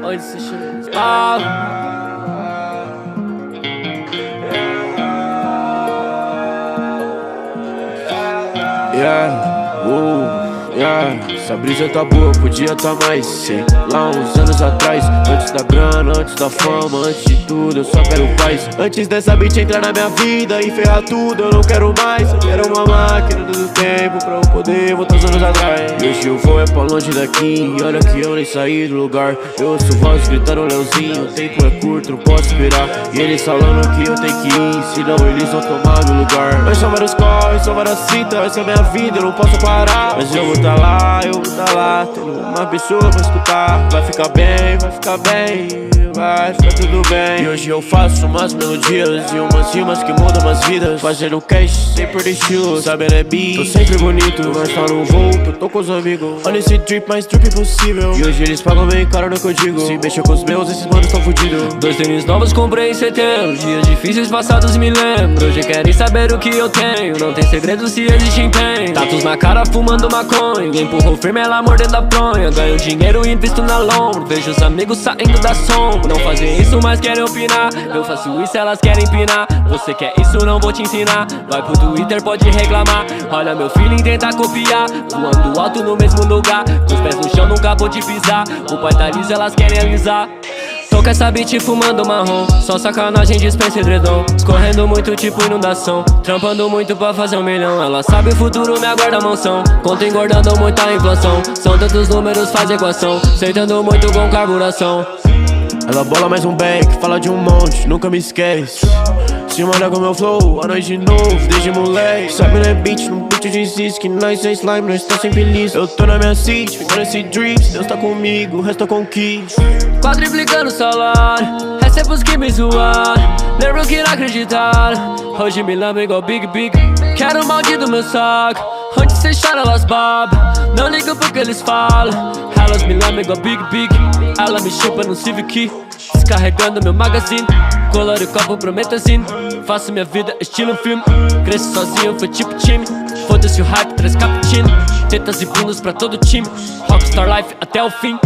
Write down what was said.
Onde você chega? Essa brisa tá boa, podia tá mais, sei lá, uns anos atrás. Antes da grana, antes da fama, antes de tudo, eu só quero paz. Antes dessa bitch entrar na minha vida e ferrar tudo, eu não quero mais. Eu quero uma máquina do tempo pra eu poder voltar uns anos atrás. E hoje eu vou é pra longe daqui, e olha que eu nem saí do lugar. Eu ouço voz gritando Leozinho, o tempo é curto, não posso esperar. E eles falando que eu tenho que ir, senão eles vão tomar meu lugar. Mas são vários corres, são várias citas, essa é a minha vida, eu não posso parar. Mas eu vou tá lá, eu vou tá lá, tendo uma pessoa pra escutar. Vai ficar bem, vai ficar bem, vai ficar tudo bem. E hoje eu faço umas melodias e umas rimas que mudam umas vidas. Fazendo cash sem perder estilo, sabendo é beat. Tô sempre bonito, mas só não vou, que eu tô com os amigos. Olha esse drip, mais drip possível. E hoje eles pagam bem caro no que eu digo. Se mexer com os meus, esses manos tão fudidos. 2 tênis novos comprei em setembro, dias difíceis passados me lembro. Hoje querem saber o que eu tenho, não tem segredo se existe empenho. Tatus na cara fumando maconha, empurrou firme ela mordendo a fronha. Ganho dinheiro e invisto na lombro, vejo os amigos saindo da sombra. Não fazem isso, mas querem opinar. Eu faço isso, elas querem empinar. Você quer isso, não vou te ensinar. Vai pro Twitter, pode reclamar. Olha meu feeling, tenta copiar. Voando alto no mesmo lugar, com os pés no chão, nunca vou te pisar. O pai tá liso, elas querem alisar. Tô com essa bitch fumando marrom, só sacanagem, dispensa edredom. Escorrendo muito tipo inundação, trampando muito pra fazer 1 milhão. Ela sabe o futuro, me aguarda a mansão. Conta engordando muita inflação, são tantos números, faz equação. Sentando muito com carburação. Ela bola mais um back, fala de um monte, nunca me esquece. Se molha com meu flow, a nós de novo, desde moleque. Sabe né beat, no beat diz que nós é slime, nós tá sempre liso. Eu tô na minha city, ficando esse drip, Deus tá comigo, o resto eu conquisto. Quadriplicando o salário, recebo os que me zoaram. Lembro que não acreditaram, hoje me lembro igual Big Big. Quero o maldito meu saco, onde cê chora elas babam. Não ligo pro que eles falam, elas me lembram igual Big Big. Ela me chupa no Civic, descarregando meu magazine. Colore copo, prometazine. Faço minha vida estilo filme. Cresci sozinho, foi tipo time. Foda-se o hype, 3 cappuccino. Tetas e bundas pra todo time. Rockstar life até o fim.